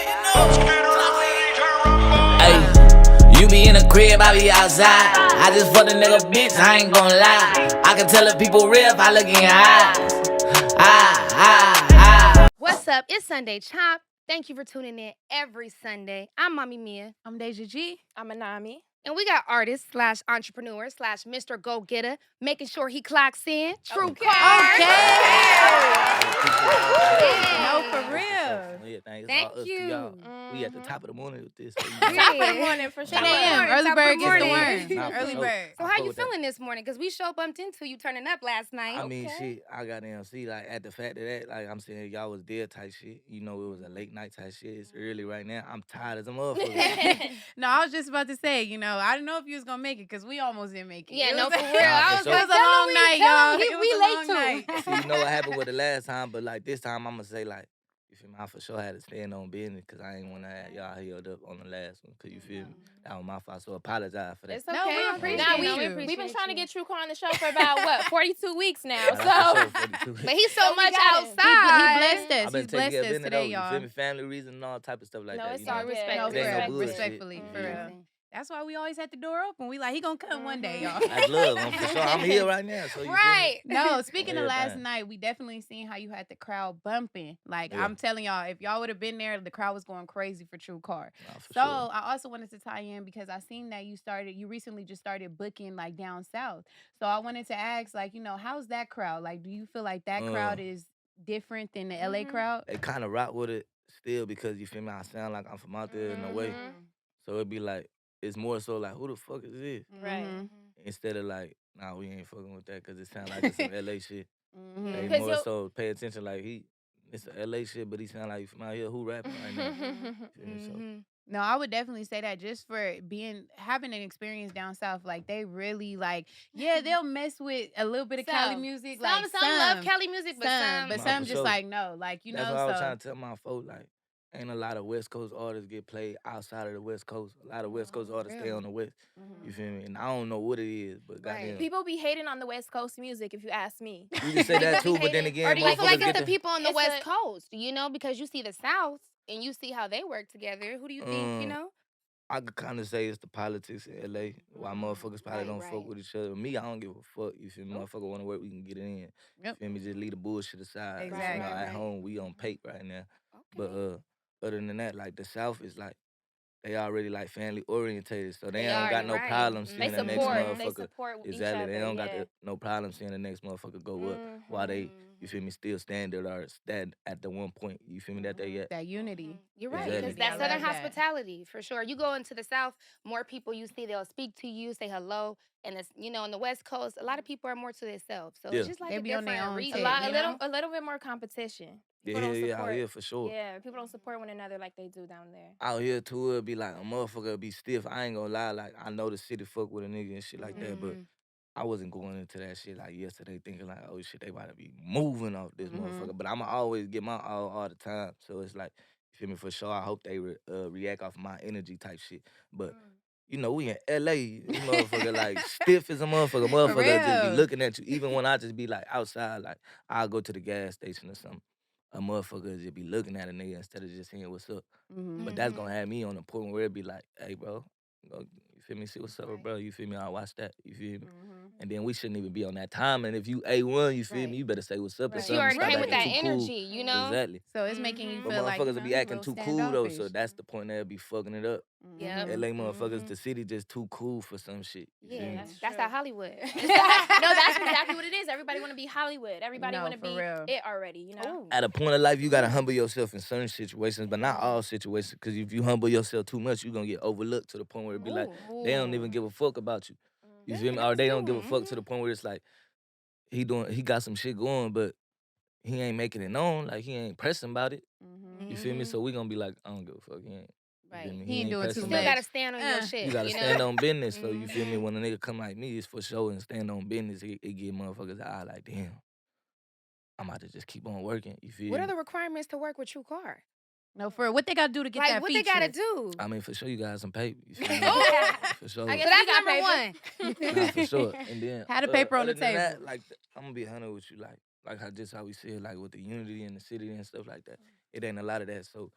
Hey, you be in the crib, I be outside. I just fucked a nigga bitch, I ain't gon' lie. I can tell if people real if I look in your eyes. What's up? It's Sunday Chop. Thank you for tuning in every Sunday. I'm Mommy Mia. I'm Deja G. I'm Anami. And we got artist / entrepreneur / Mr. Go-Getter making sure he clocks in. Trucarr. No, for real. Thank you. We at the top of the morning with this. Top of the morning for sure. 10 a.m. Early bird gets the worm. Nah, Early for bird. So how you feeling this morning? Because we sure bumped into you turning up last night. I mean, shit, I got MC, like, at the fact of that, like, I'm saying y'all was dead type shit. You know, it was a late night type shit. It's early right now. I'm tired as a motherfucker. No, I was just about to say, I didn't know if you was going to make it because we almost didn't make it. Yeah, It no, was- for real. I was It It was a long night, y'all. It We was a late long too. night. See, you know what happened with the last time, but, like, this time I'm going to say, like, you feel me? I for sure had to stand on business because I ain't want to have y'all held up on the last one because you feel me? That was my fault, so apologize for that. It's okay. No, we appreciate Nah, you. We've been trying to get Trucarr on the show for about, 42 weeks now. Nah, So, for sure, 42. But he's so So we much got it. outside. He blessed us. I've He's been blessed taking care of us business today, though, you y'all. feel me? Family reasons and all type of stuff like No, that. it's you know? all good. Respect. No, It ain't no for real. bullshit. Respectfully, for Yeah. real. That's why we always had the door open. We like, he gonna come one day, y'all. That's love, for sure. I'm here right now, so you feel me? Right. No, speaking of last Everything. night, we definitely seen how you had the crowd bumping. Like, Yeah. I'm telling y'all, if y'all would have been there, the crowd was going crazy for Trucarr. Nah, for So sure. I also wanted to tie in because I seen that you recently just started booking like down south. So I wanted to ask, like, how's that crowd? Like, do you feel like that crowd is different than the LA crowd? They kind of rock with it still because you feel me? I sound like I'm from out there in a way. So it'd be like, it's more so like, who the fuck is this? right. Mhm. Instead of like, nah, we ain't fucking with that because it sound like it's some LA shit. Mhm. They 'Cause more you'll- so pay attention like it's a LA shit, but he sound like he from out here. Who rapping right now? Feel me? So, No, I would definitely say that just for having an experience down south, like they really like, they'll mess with a little bit of Cali Some. music. Some, Like some love Cali music, but some. but Nah, some for just sure. like no, like that's what I was trying to tell my folks. Like, ain't a lot of West Coast artists get played outside of the West Coast. A lot of West Coast artists stay really? on the West. You feel me? And I don't know what it is, but Right. goddamn. People be hating on the West Coast music, if you ask me. You can say that too, but then again, Or do you I feel like motherfuckers it's get the people on the it's West a- Coast, because you see the South and you see how they work together. Who do you think, I could kind of say it's the politics in LA. Why motherfuckers probably don't fuck right. with each other. Me, I don't give a fuck. You feel me? Motherfucker want to work, we can get it in. Yep. Feel me? Just leave the bullshit aside. You feel me? Exactly. At Right. home, we on paper right now. Okay. But other than that, like the South is like they already like family orientated, so they They don't got already no right. problem They seeing the next support. motherfucker. They support each Exactly. other. They don't got yeah. no problem seeing the next motherfucker go up while they, you feel me, still standard or stand at the one point. You feel me? That they at. That unity. You're right, Exactly. because that I Southern love that. hospitality, for sure. You go into the South, more people you see, they'll speak to you, say hello. And it's, on the West Coast, a lot of people are more to themselves. So Yeah. it's just like They a be on their different own region. tip, A little bit more competition. Yeah, People don't yeah, out support. here for sure. Yeah, people don't support one another like they do down there. Out here too, it'll be like a motherfucker be stiff. I ain't gonna lie, like I know the city fuck with a nigga and shit like that, but I wasn't going into that shit like yesterday thinking like, oh shit, they about to be moving off this motherfucker. But I'ma always get my all the time. So it's like, you feel me, for sure. I hope they react off my energy type shit. But we in LA, you motherfucker like stiff as a motherfucker. Motherfucker just be real. looking at you. Even when I just be like outside, like I'll go to the gas station or something. A motherfucker just be looking at a nigga instead of just saying what's up. But that's gonna have me on the point where it be like, hey, bro, you feel me? See what's up, bro? You feel me? I'll watch that. You feel me? And then we shouldn't even be on that time. And if you A1, you feel me? You better say what's up or But something. you already Stop came with that acting too cool. energy, Exactly. So it's making you But feel like motherfuckers will be acting too cool though, so standoffish. that's the point they'll be fucking it up. Yep. LA motherfuckers, the city just too cool for some shit. You feel me? That's how Hollywood. No, that's exactly what it is. Everybody want to be Hollywood. Everybody No, want to for be real. it already, you know? At a point of life, you gotta humble yourself in certain situations, but not all situations. Because if you humble yourself too much, you're gonna get overlooked to the point where it be like, they don't even give a fuck about you. You feel me? Or they don't give a fuck to the point where it's like, he got some shit going, but he ain't making it known. Like, he ain't pressing about it. You feel me? So we gonna be like, I don't give a fuck. He ain't. Right. You feel me? He ain't doing pressing too Still much. about it. gotta stand on your shit. You gotta you know? stand on business. So you feel me? When a nigga come like me, it's for sure and stand on business. It give motherfuckers an eye like, damn, I'm about to just keep on working. You feel What me? are the requirements to work with Trucarr? No, for real. What they gotta do to get Like, that what feature? they gotta do? I mean, for sure, you got some paper. You feel me? Oh. For sure. I So guess that's we got number paper. one. Nah, for sure. And then Had the paper on the other than that, table. like I'm gonna be 100 with you, like how we said, like with the unity in the city and stuff like that. It ain't a lot of that. So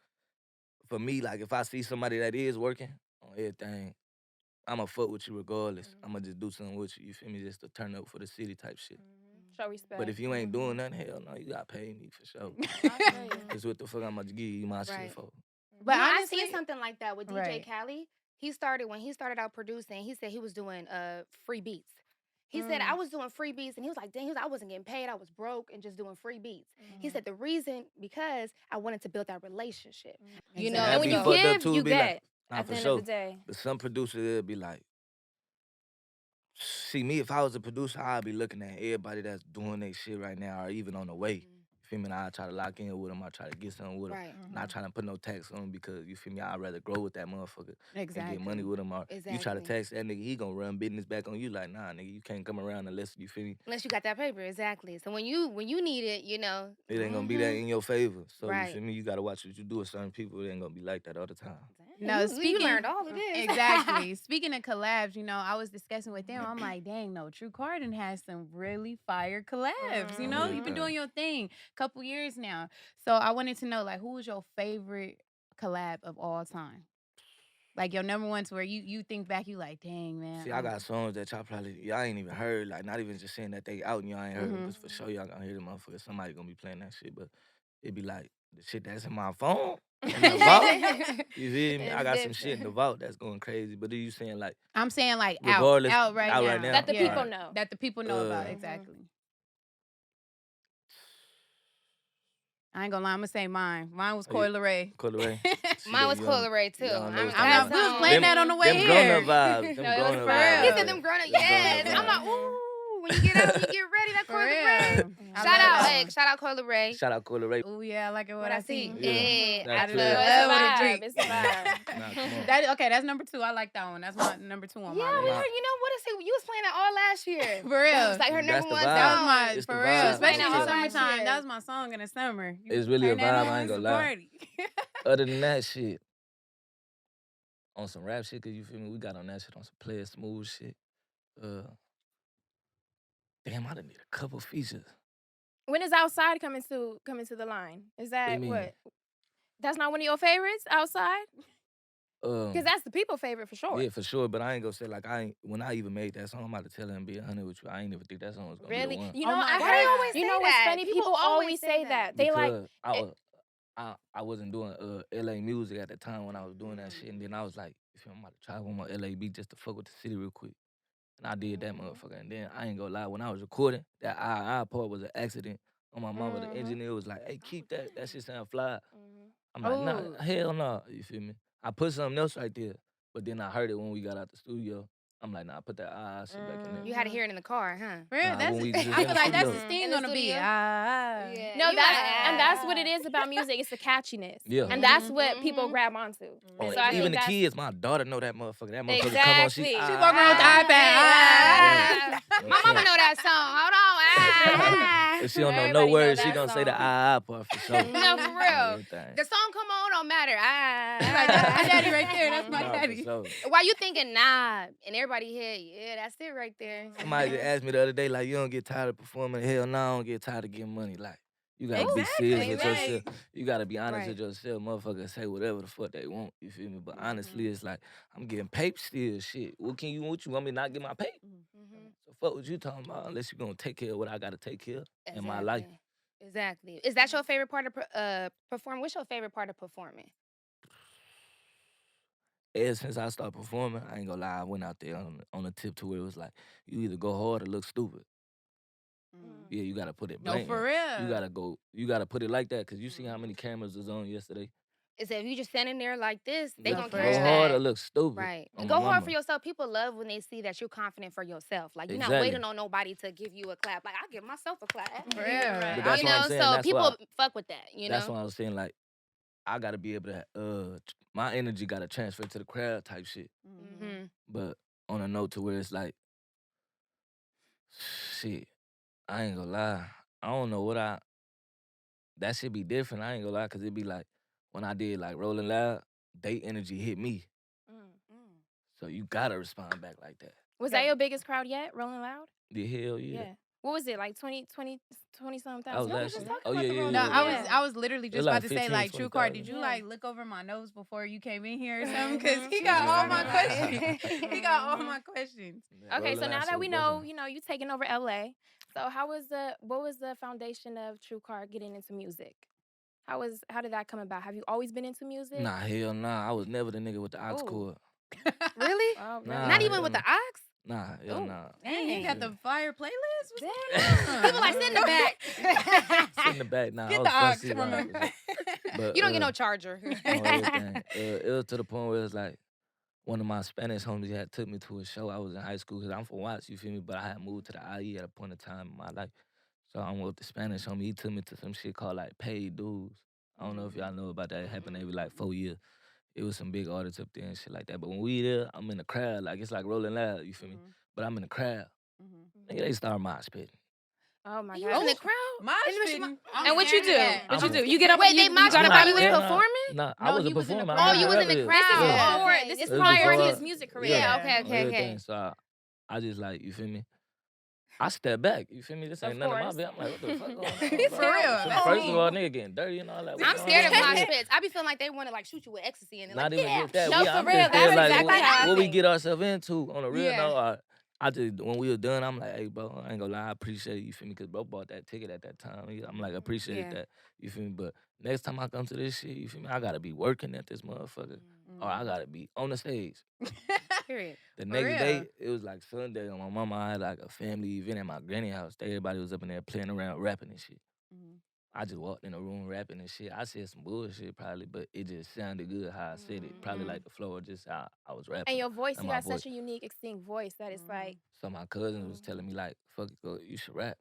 for me, like if I see somebody that is working on everything, I'ma fuck with you regardless. I'ma just do something with you. You feel me? Just to turn up for the city type shit. Show respect. But if you ain't doing nothing, hell no, you gotta pay me for sure. I feel you. Cause what the fuck I'ma give you my shit Right. for? But You know, I honestly, seen something like that with DJ right. Khaled. When he started out producing, he said he was doing free beats. He said I was doing free beats, and he was like, "Dang," I wasn't getting paid. I was broke and just doing free beats. He said the reason because I wanted to build that relationship. You know, Exactly. And when you That be fucked up give, too, you be like, get. nah, At for the end sure. of the day. But some producers, they'll be like, see me, if I was a producer, I'd be looking at everybody that's doing their shit right now or even on the way. You feel me? And I try to lock in with them. I try to get something with them. Right. Not trying to put no tax on them because, you feel me, I'd rather grow with that motherfucker and Exactly. get money with him. Or you try to Exactly. tax that nigga, he gonna run business back on you like, nah, nigga, you can't come around unless, you feel me, Unless you got that paper, exactly. So when you need it, you know. it ain't gonna be that in your favor. So, you Right. feel me, you gotta watch what you do with certain people. It ain't gonna be like that all the time. No, you speaking learned all of this. Exactly. Speaking of collabs, you know, I was discussing with them. I'm like, dang, no, Trucarr has some really fire collabs. You know, Yeah, you've been yeah. doing your thing a couple years now. So I wanted to know, like, who was your favorite collab of all time? Like your number one to where you think back, you like, dang, man. See, I got songs that y'all ain't even heard. Like, not even just saying that they out and y'all ain't heard them. Cause for sure y'all gonna hear them motherfuckers. Somebody gonna be playing that shit. But it be like, the shit that's in my phone, in the vault. You feel me? I got some shit in the vault that's going crazy. But are you saying like, I'm saying like regardless, out right out now. right now? That the Yeah. people know. That the people know about, Uh, exactly. I ain't gonna lie, I'm gonna say mine. Mine was Oh, yeah. Leray. Leray. Mine was Leray too. Y'all know I'm what's I'm going not on. just playing that on the way Them here. grown up vibes. Them No, it was grown up for vibes. He real. said them grown up. Them grown-up Yes. I'm vibes. like, ooh. When you get out, when you get ready, that For Coil real. Ray. I Shout love out, that hey, one. shout out Coil Ray. Shout out Leray. Oh yeah, I like it what I see. Yeah, That's I it. love It's it. a with a vibe. drink. It's a vibe. Nah, come on. That okay, that's number 2. I like that one. That's my number 2 on Yeah, my we list. heard. You know what? You was playing that all last year. For real. That was like her That's number the one vibe. That was song. my It's the for real, vibe. especially in the All last summertime. year. That was my song in the summer. You It's really a turn that vibe, on, I ain't it's a gonna lie. party. Other than that shit, on some rap shit, cause you feel me, we got on that shit on some Play It Smooth shit. Damn, I done need a couple features. When is Outside coming to the line? Is that mean? what? That's not one of your favorites, Outside? Um, Because that's the people favorite for sure. yeah, for sure. But I ain't gonna say like when I even made that song, I'm about to tell her and be 100 with you. I ain't even think that song was gonna be Really? the one. You Oh know, my I God. Why they heard. always You say know what's that? funny? People always say that. They like. Because I wasn't doing LA music at the time when I was doing that shit, and then I was like, if I'm about to try one more LA beat just to fuck with the city real quick. And I did that motherfucker. And then I ain't gonna lie, when I was recording, that I part was an accident. On my mama, the engineer was like, hey, keep that. That shit sound fly. I'm like, nah, Oh. hell no. You feel me? I put something else right there. But then I heard it when we got out the studio. I'm like, nah, put that shit back in there. You had to hear it in the car, huh? For real, Nah, that's when we I just feel in the like that's the studio. thing In the gonna be. studio? Yeah. No, You that's what it is about music. It's the catchiness. Yeah. And that's what people grab onto. Oh, And so I even think the that's kids, my daughter know that motherfucker. That motherfucker come on, Exactly. she She walk around with the iPad. My mama know that song. Hold on. If she don't know Everybody no know words, she that gonna say the song. part for sure. No, for real. Everything. The song come on don't matter. Like, that's my daddy right there. That's my Nah, for daddy. sure. Why you thinking nah? And everybody here, yeah, that's it right there. Somebody just asked me the other day, like, you don't get tired of performing? Hell no, I don't get tired of getting money. Like, you gotta be serious with Exactly, yourself. You gotta be honest with Right. yourself. Motherfuckers say whatever the fuck they want. You feel me? But honestly, it's like, I'm getting paid still. Shit. What you want me to not get my pay? So fuck what you talking about, unless you gonna take care of what I gotta take care of in my life. Exactly. Is that your favorite part of performing? What's your favorite part of performing? Ever since I started performing, I ain't gonna lie, I went out there on a tip to where it was like, you either go hard or look stupid. Yeah, you gotta put it No, blatant. for real. You gotta put it like that, cause you see how many cameras was on yesterday. Is that if you just standing there like this, they No, gonna for catch real. Go that. hard or look stupid. Right. on And my go hard mama. for yourself. People love when they see that you're confident for yourself. Like you're not Exactly. waiting on nobody to give you a clap. Like I give myself a clap. For real. But that's You what I'm know, saying. so That's people why, fuck with that, you that's know? why I was saying, like, I gotta be able to, my energy gotta transfer to the crowd type shit. Mm-hmm. But on a note to where it's like, shit, I ain't gonna lie. I don't know that should be different. I ain't gonna lie, cause it be like, when I did like Rolling Loud, they energy hit me. So you gotta respond back like that. Was that your biggest crowd yet, Rolling Loud? The hell yeah. What was it, like 20 something I was thousand? No, we're actually. just talking Oh about yeah, the yeah, road. No, yeah, I yeah. was I was literally It just like about to say 15, like Trucarr, 20,000. did you Yeah. like look over my notes before you came in here or something? Because he Mhm. got all my Mhm. questions. He got all Mhm. my questions. Yeah, Okay, rolling so now out that so we know, bumping. you taking over LA. So what was the foundation of Trucarr getting into music? How did that come about? Have you always been into music? Nah, hell nah. I was never the nigga with the aux Oh. cord. Really? Oh, really? Nah, Not even hell with the nah. ox? Nah, hell Ooh, nah. Dang, you got dang. the fire playlist? What's Damn. going on? People like, sit in the back. Sit in the back. Nah, I Get was the front ox seat from him. 100%. But You don't get no charger. on everything. It was to the point where it's like one of my Spanish homies had took me to a show. I was in high school because I'm from Watts, you feel me? But I had moved to the IE at a point in time in my life. So I'm with the Spanish homie. He took me to some shit called like paid dues. I don't know if y'all know about that. It happened every like 4 years. It was some big artists up there and shit like that. But when we there, I'm in the crowd. Like it's like Rolling Loud, you feel me? But I'm in the crowd. Nigga, they start mosh pitting. Oh my You was in the gosh. crowd? Mosh In the mission- pitting. And what you do? What What you do? You get up. Wait, you, they mosh got pitted up while out you of was there? performing? Nah, I No, wasn't he was in the performing. crowd. Oh, I'm you was in the rapping. crowd. This is Yeah. before. Okay. This This is was prior to before- his music career. Yeah, okay, on okay. everything. So I just like, you feel me? I step back, you feel me? This ain't Of none of my course. business. I'm like, what the fuck going on? For real. So That's first me. of all, nigga getting dirty and all that. What's I'm going scared of on? mosh pits. I be feeling like they want to like shoot you with ecstasy and they're Not like, even yeah. just that. No, for I'm real, just that's saying, like, exactly how I what we think. get ourselves into on a real Yeah. note. I just, when we were done, I'm like, hey, bro, I ain't gonna lie, I appreciate you, feel me? Because bro bought that ticket at that time. I'm like, appreciate Yeah. that, you feel me? But next time I come to this shit, you feel me? I gotta be working at this motherfucker. Or I gotta be on the stage. Period. The For next real. day, it was like Sunday, and my mama had like a family event at my granny house. Everybody was up in there playing around, rapping and shit. I just walked in the room rapping and shit. I said some bullshit probably, but it just sounded good how I said it. Probably like the flow or just how I was rapping. And your voice, and you my got voice. such a unique, distinct voice that it's like. So my cousin was telling me like, fuck it, go, you should rap.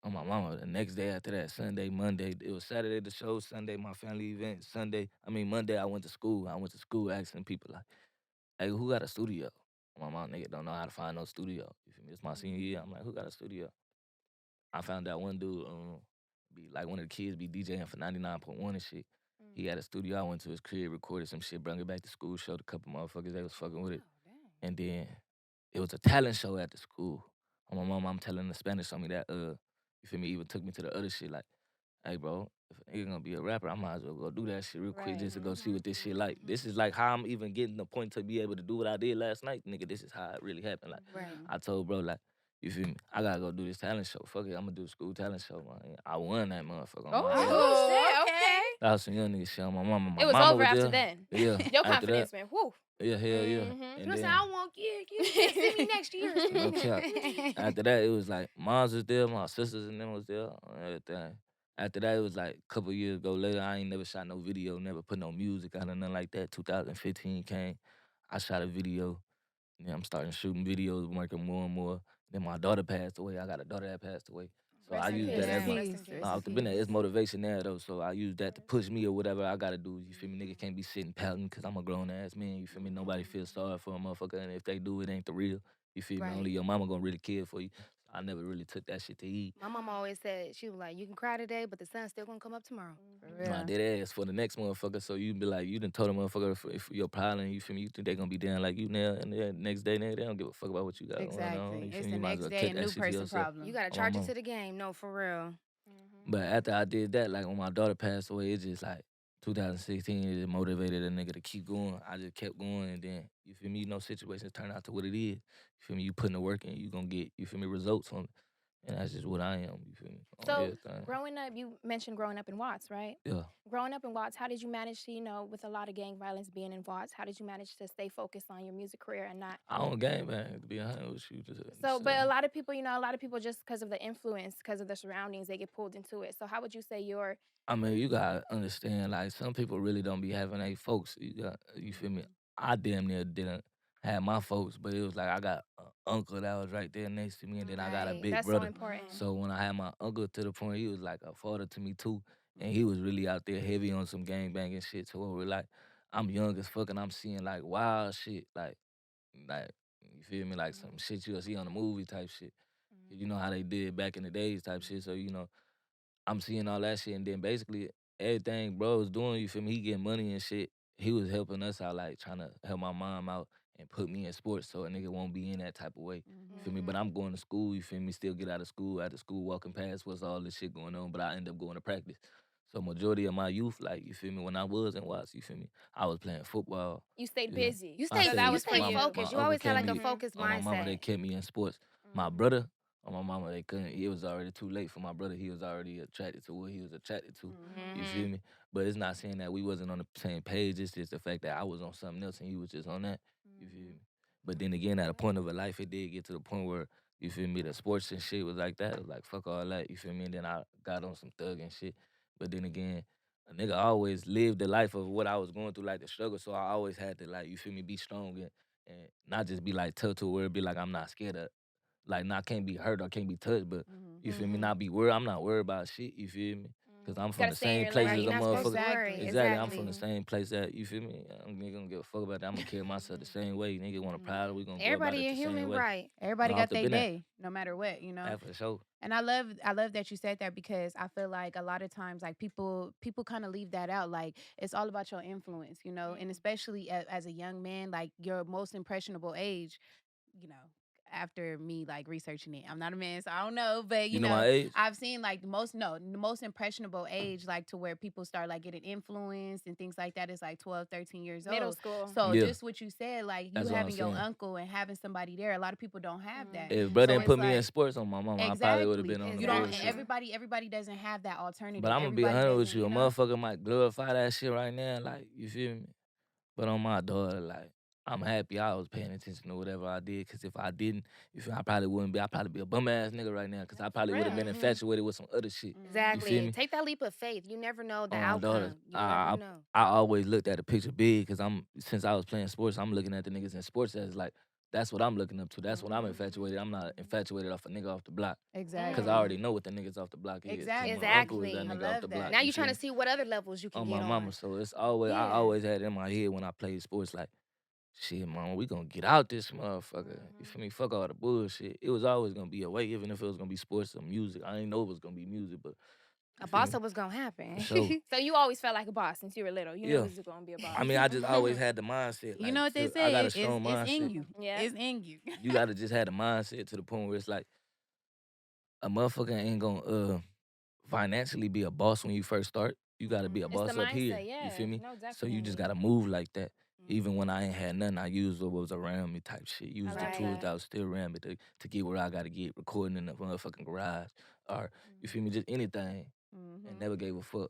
On my mama. The next day after that, Sunday, Monday, it was Saturday the show, Sunday my family event, Monday I went to school. I went to school asking people like, hey, who got a studio? My mom nigga don't know how to find no studio. You feel me? It's my senior year. I'm like, who got a studio? I found out one dude, be like one of the kids be DJing for 99.1 and shit. He had a studio. I went to his crib, recorded some shit, brought it back to school, showed a couple motherfuckers they was fucking with it. And then it was a talent show at the school. On my mom, I'm telling the Spanish on me that, you feel me, even took me to the other shit like, hey, bro, if a nigga gonna be a rapper, I might as well go do that shit real quick Right. just to go see what this shit like. This is like how I'm even getting the point to be able to do what I did last night. Nigga, this is how it really happened. Like, Right. I told bro, like, you feel me? I gotta go do this talent show. Fuck it, I'm gonna do a school talent show, man. I won that motherfucker. On my head. Oh, shit, okay. That was some young nigga shit on my mama. My It was mama over after there. then. Yeah. Your after confidence that, went, whoo. yeah, hell yeah. Mhm. And You know, then- say, I want see me next year. No cap. After that, it was like moms was there, my sisters and them was there, and everything. After that, it was like a couple years ago later. I ain't never shot no video, never put no music out or nothing like that. 2015 came, I shot a video. And then I'm starting shooting videos, working more and more. Then my daughter passed away. I got a daughter that passed away. So I Rest in use peace. that as my. Rest in peace. Off the business, it's motivation there though. So I use that to push me or whatever I gotta do. You feel me? Nigga can't be sitting pouting because I'm a grown ass man. You feel me? Nobody feels sorry for a motherfucker, and if they do, it ain't the real. You feel Right. me? Only your mama gonna really care for you. I never really took that shit to eat. My mama always said, she was like, you can cry today, but the sun's still gonna come up tomorrow. I did ass for the next motherfucker. So you be like, you done told a motherfucker if your problem, you feel me? You think they gonna be down like you now, and the next day, nigga, they don't give a fuck about what you got going on. Exactly. You feel It's me? the You might as next well day, keep a that new shit to person yourself. problem. You gotta Oh, charge it mama. to the game. No, for real. But after I did that, like when my daughter passed away, it just like 2016, it just motivated a nigga to keep going. I just kept going, and then you feel me, situations turn out to what it is. You feel me, you putting the work in, you gonna get, you feel me, results from it. And that's just what I am, you feel me? On So, everything. growing up, you mentioned growing up in Watts, right? Yeah. Growing up in Watts, how did you manage to, with a lot of gang violence being in Watts, how did you manage to stay focused on your music career and not? I don't gang bang, to be honest with you. So, but a lot of people, just because of the influence, because of the surroundings, they get pulled into it. So, how would you say your I mean, you gotta understand, like, some people really don't be having their folks. You feel me? I damn near didn't have my folks, but it was like I got an uncle that was right there next to me, and then I got a Right. big that's brother. so important? So when I had my uncle to the point, he was like a father to me too, and he was really out there heavy on some gang banging shit. So we're like, I'm young as fuck, and I'm seeing like wild shit, like you feel me, like some shit you'll see on a movie type shit. You know how they did back in the days type shit. So I'm seeing all that shit, and then basically everything bro was doing, you feel me, he getting money and shit. He was helping us out, like trying to help my mom out, and put me in sports so a nigga won't be in that type of way. You feel me? But Mhm. I'm going to school, you feel me? Still get out of school, after school, walking past what's all this shit going on, but I end up going to practice. So majority of my youth, like, you feel me, when I was in Watts, you feel me, I was playing football. You stayed You know, busy. You I stay So that you stayed, was for stay my you. focused. You uncle always had kept like a me, focused on my mama, they mindset. kept me in sports. My Mhm. brother, on my mama, they couldn't, it was already too late for my brother. He was already attracted to what he was attracted to. You feel Mhm. me? But it's not saying that we wasn't on the same page. It's just the fact that I was on something else and he was just on that. You feel me? But then again, at a point of a life, it did get to the point where, you feel me, the sports and shit was like that. It was like, fuck all that. You feel me? And then I got on some thug and shit. But then again, a nigga always lived the life of what I was going through, like the struggle. So I always had to, like, you feel me, be strong and not just be like tough to where it be like I'm not scared of, like, not can't be hurt or can't be touched, but you feel me, Mhm. not be worried. I'm not worried about shit, you feel me? Cause I'm from Gotta the stay in same your place Right, as you're a lane. not supposed to motherfucker. worry. Exactly. Exactly, I'm from the Exactly. same place that, you feel me? I'm nigga gonna give a fuck about that. I'm gonna carry myself the same way. Nigga want to proud, we gonna go about Everybody it a the same human, way. right? Everybody Off got the their been that. day, no matter what, you know. That for sure. And I love that you said that because I feel like a lot of times like people kind of leave that out. Like it's all about your influence, you know, and especially as a young man, like your most impressionable age, you know. After me like researching it, I'm not a man, so I don't know, but You you know my know, age? I've seen like the most impressionable age, like to where people start like getting influenced and things like that is like 12, 13 years Middle old. school. So Yeah, just what you said, like you that's what I'm having your saying. uncle and having somebody there, a lot of people don't have that. If Mhm. brother So didn't it's put me in like sports on my mama, I probably would have exactly. been on the You don't Exactly. bullshit. everybody doesn't have that But alternative. I'm gonna be Everybody 100 with doesn't, you. A you know? motherfucker might glorify that shit right now, like, you feel me? But on my daughter, like, I'm happy I was paying attention to whatever I did. Cause if I didn't, you feel, I probably wouldn't be. I'd probably be a bum ass nigga right now. Cause I probably would have Real. been Mhm. infatuated with some other shit. Mhm. You feel Exactly. me? Take that leap of faith. You never know the On my daughter, outcome. You never know. I always looked at the picture big. Cause since I was playing sports, I'm looking at the niggas in sports as like, that's what I'm looking up to. That's what I'm Mhm. infatuated. I'm not infatuated off a nigga off the block. Cause I Mm. Exactly. already know what the niggas off the block is. Cause my Exactly. uncle is that Exactly. I nigga off the love block. that. Now You you're feel trying to me? see what other levels you can On get my mama. on. So it's always, I Yeah. always had it in my head when I played sports like, shit, mama, we gonna get out this motherfucker. You feel me? Fuck all the bullshit. It was always gonna be a way, even if it was gonna be sports or music. I didn't know it was gonna be music, but you A feel boss me? up was gonna For happen. sure. So you always felt like a boss since you were little. You knew Yeah. you was gonna be a I boss. mean, I just always had the mindset. You Like, know what they I got say? a strong It's in mindset. you. Yeah. It's in you. You gotta just have the mindset to the point where it's like a motherfucker ain't gonna financially be a boss when you first start. You gotta be a It's the boss up here. mindset. You Yeah. feel me? No, So you just definitely. gotta move like that. Even when I ain't had nothing, I used what was around me type shit. I Use the love Right. tools that. that was still around me to get where I gotta get, recording in the motherfucking garage. Or you feel me, just anything. And never gave a fuck.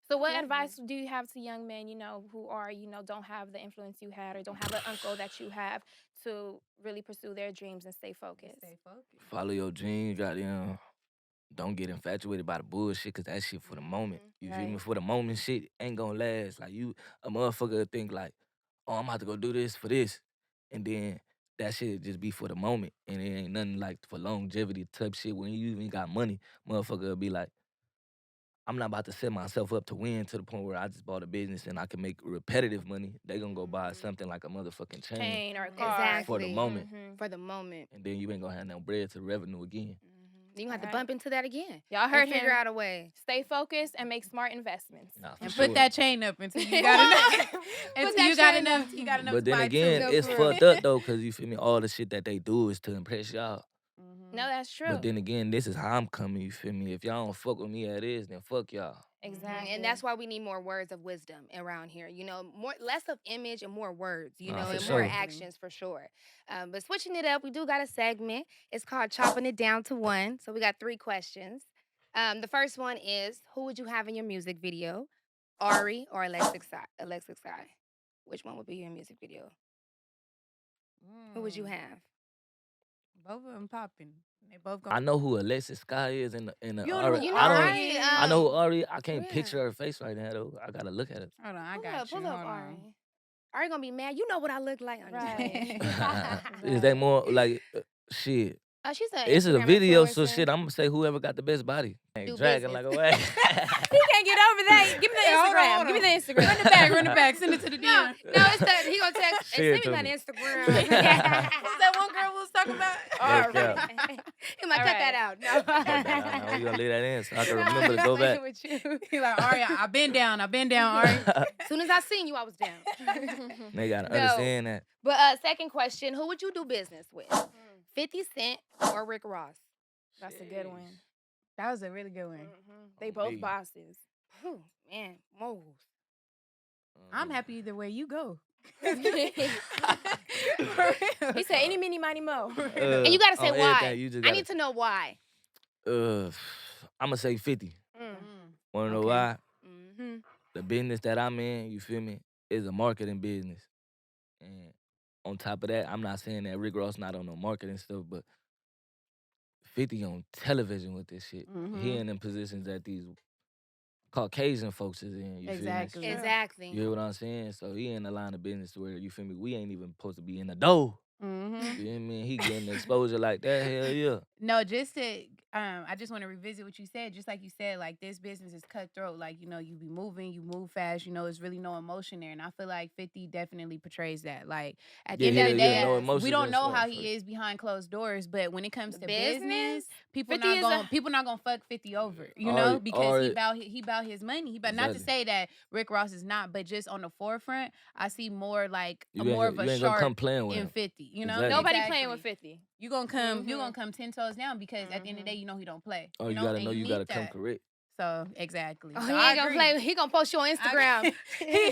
So what Yeah. advice do you have to young men, who are, don't have the influence you had or don't have an uncle that you have to really pursue their dreams and stay focused? Stay focused. Follow your dreams, goddamn. Don't get infatuated by the bullshit, cause that shit for the moment. You feel me? Right. For the moment, shit ain't gonna last. Like a motherfucker think like, oh, I'm about to go do this for this, and then that shit just be for the moment, and it ain't nothing like for longevity type shit. When you even got money, motherfucker will be like, I'm not about to set myself up to win to the point where I just bought a business and I can make repetitive money. They gonna go buy something like a motherfucking chain Chain or a car. for the Exactly. moment, For the moment. and then you ain't gonna have no bread to the revenue again. You gonna have to Right. bump into that again. Y'all heard And figure him. out a way. Stay focused and make smart investments. Nah, for And sure. put that chain up until you got enough. Put until that you got chain enough. up. You got enough But to then buy again, two. No, it's for real. fucked up though, cause you feel me. All the shit that they do is to impress y'all. No, that's true. But then again, this is how I'm coming. You feel me? If y'all don't fuck with me at this, then fuck y'all. Exactly. And that's why we need more words of wisdom around here. Less of image and more words. Nah, for And sure. more actions for sure. But switching it up, we do got a segment. It's called Chopping It Down to One. So we got 3 questions. The first one is, who would you have in your music video, Ari or Alexis Sky? Which one would be your music video? Who would you have? Both of them popping. They both I going. know who Alexis Sky is in the You don't know Ari. who You know I don't. Ari? I know who Ari. I can't yeah. picture her face right now though. I gotta look at it. Hold on, I Pull got up, you. pull up, Hold Ari. on. Ari gonna be mad. You know what I look like. I'm just Right. playing. Is they more like shit? She's an This is a Instagram video, so influencer. shit, I'm gonna say whoever got the best body. Do Dragging business. like away. He can't get over that. Give me the Hold on, Instagram. hold Give me the on. Instagram. Run it back. Send it to the No, DM. it's that he gonna text. Share Send it me to that me. Instagram. What's that one girl we was talking about? All Yeah. right. He might All cut right. that out. No. We gonna leave that in so I can No, I'm remember to just go playing back. with you. He like, Ari, I've been down, Ari. As soon as I seen you, I was down. They gotta No. understand that. But second question, who would you do business with? 50 Cent or Rick Ross? That's a good one. That was a really good one. They both Big. bosses. Whew, man, moves. I'm happy either way you go. He said, "Any, mini, miny, mo." And you gotta say on why. everything, you just I gotta- need to know why. I'm gonna say 50. Wanna know Okay. why? Mm-hmm. The business that I'm in, you feel me, is a marketing business. And on top of that, I'm not saying that Rick Ross not on no marketing stuff, but 50 on television with this shit. He in them positions that these Caucasian folks is in, you Exactly. feel me? Exactly. You hear what I'm saying? So he in the line of business where, you feel me, we ain't even supposed to be in the door. Mm-hmm. You feel me? He getting exposure like that, hell yeah. No, just to, I just want to revisit what you said. Just like you said, like this business is cutthroat. Like, you know, you be moving, you move fast, you know, there's really no emotion there. And I feel like 50 definitely portrays that. Like, at the end of the day, no emotions we don't in know store how at he first. is behind closed doors. But when it comes to Business? business, people 50 not is gonna a- people not gonna fuck 50 over, you Or- know, because he or- about his money. But not to Exactly. say that Rick Ross is not, but just on the forefront, I see more like You more ain't, of you a ain't gonna shark come playing with in him. 50. You know, Exactly. Nobody Exactly. playing with 50. You gonna come 10 toes down because at the end of the day, you know he don't play. Oh, you know, gotta and know you need gotta come that. correct. So exactly. Oh, So he I ain't gonna agree. play. He gonna post you on Instagram.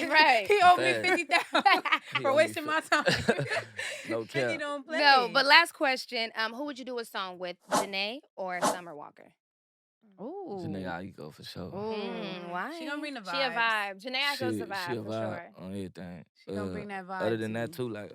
Right. He owed me Fast. 50,000 He for owe me wasting my time. No 50 cap. don't play. No, but last question. Who would you do a song with? Janae or Summer Walker? Ooh. Janae Aiko for sure. Why? She gonna bring the vibes. She a vibe. Janae Aiko's a vibe She a for vibe sure. on everything. She gonna bring that vibe. Other than to that me. too, like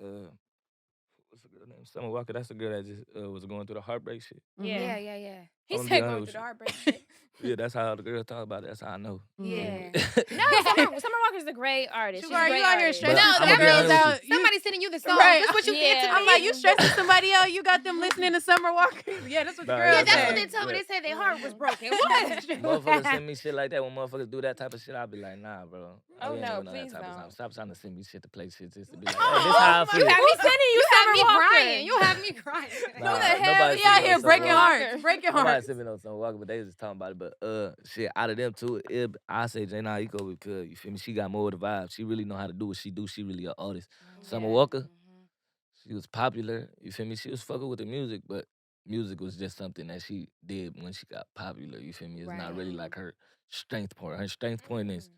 what's the girl name? Summer Walker. That's the girl that just was going through the heartbreak shit. Yeah. Yeah. He I'ma be said honest going with through the you. heartbreak shit. Yeah, that's how the girls talk about it. That's how I know. Yeah. No, Summer Walker's a great artist. She's a Trucarr, great you out here artist. stressing But No, I'ma some that be girls honest with out. You- Somebody sending you the song. Right. That's what you Yeah. get to I'm me. like, you stressing somebody out? You got them listening to Summer Walker? Yeah, that's what the Nah, girls Yeah, yeah, that's say. what they told me. They said their heart was broken. What? Motherfuckers send me shit like that. When motherfuckers do that type of shit, I'll be like, nah, bro. Oh, We ain't no, doing that please type of don't. time. Stop trying to send me shit to play shit just to be like, hey, this how I feel. You have me sending you You have Summer me Walker? crying. You have me crying. Nah, the hell? nobody We send out me here no breaking Summer Walker. hearts. Breaking Nobody hearts. send me no Summer Walker, but they was just talking about it. But shit, out of them two, I say Janae Aiko because you feel me. She got more of the vibe. She really know how to do what she do. She really an artist. Summer Walker, she was popular. You feel me? She was fucking with the music, but music was just something that she did when she got popular. You feel me? It's not really like her strength point. Her strength point is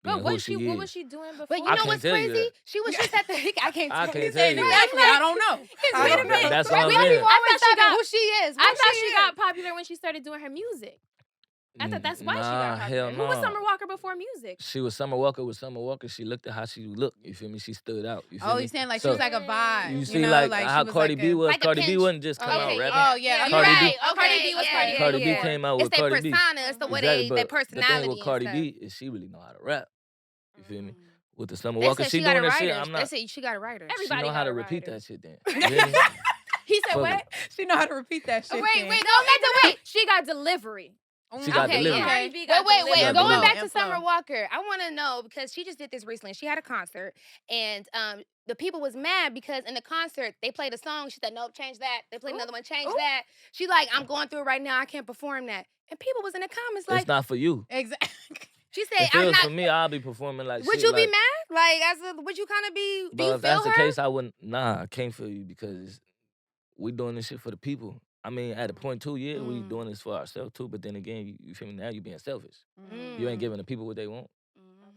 being But who what she is. what was she doing before? But you I know can't what's tell you crazy? that. She was just at the. I can't I tell can't you. tell you that. Exactly. I don't know. Wait a That- minute. that's what I'm Why saying. people always I thought she talking got- who she is? I Who thought she she is? got popular when she started doing her music. I thought that's why she got popular. Hell Who was nah. Summer Walker before music? She was Summer Walker with Summer Walker. She looked at how she looked. You feel me? She stood out. You feel Oh, me? you saying like So, she was like a vibe. You see, know, like she how was Cardi like B a- was. like a Cardi B pinch- wasn't just come out Okay, rapping. Oh yeah, You're Cardi B- right. Okay, Cardi B was Cardi B. Cardi B yeah. came out It's with their Cardi B. persona. It's the way Exactly, their but personality. the thing with Cardi and B stuff. is she really know how to rap. You feel me? With the Summer They Walker, said she she got a doing her shit. writer. I'm They not. said she got a writer. She Everybody know how got to a repeat writer. that shit then. You hear me? He said Fuck what? it. She know how to repeat that shit. Wait, then. wait, no, wait. She got delivery. She got Okay, delivery. yeah. Cardi B got Wait. delivery. got Going delivery. back to Inflow. Summer Walker, I want to know because she just did this recently. She had a concert, and the people was mad because in the concert they played a song. She said, "Nope, change that." They played another one, change that. She like, "I'm going through it right now. I can't perform that." And people was in the comments like, It's not for you. Exactly. she said, If it "I'm was not." for me, I'll be performing like Would shit. you be like, mad? Like, would you kind of be? Do But you if feel that's her? the case, I wouldn't. Nah, I can't feel you because we doing this shit for the people. I mean, at a point too, yeah, we doing this for ourselves too. But then again, you feel me? Now you being selfish. You ain't giving the people what they want.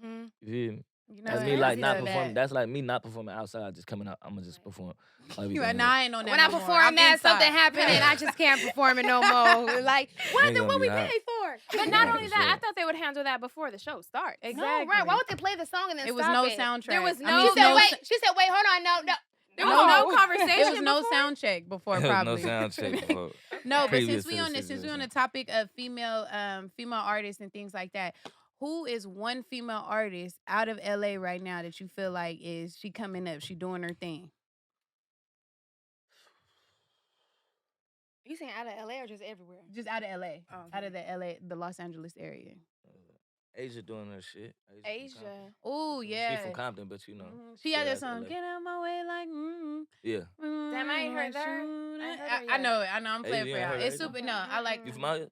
Mhm. You feel me? You know, That's it's me like crazy not though performing. that- That's like me not performing outside, just coming out. I'ma just perform. You like, nah, I ain't on that When I no more. perform I'm that, inside. something happened and I just can't perform it no more. Like, what? Ain't Then gonna what be we hot. paid for? But Yeah, not for only that, I sure. thought they would handle that before the show starts. No, right. Why would they play the song and then It was stop no it? soundtrack. There was I no- mean, She said, no wait. sa- She said, wait, hold on. No. There was no No. conversation. There was no before? sound check before, There was probably. no sound check before. No, but Previous since we to on the this, since we on the situation. topic of female artists and things like that, who is one female artist out of LA right now that you feel like is she coming up, she doing her thing? You saying out of LA or just everywhere? Just out of LA. Oh, Out okay. of the LA, the Los Angeles area. Asia doing her shit. from Compton. Asia. Oh, yeah. She from Compton, but you know. She had that that's song, LA. Get Out My Way, like, Yeah. Damn, I ain't heard that. I ain't heard her I yet. know it. I know. I'm Hey, playing you for ain't y'all. heard It's that super. No, I like. You from out here?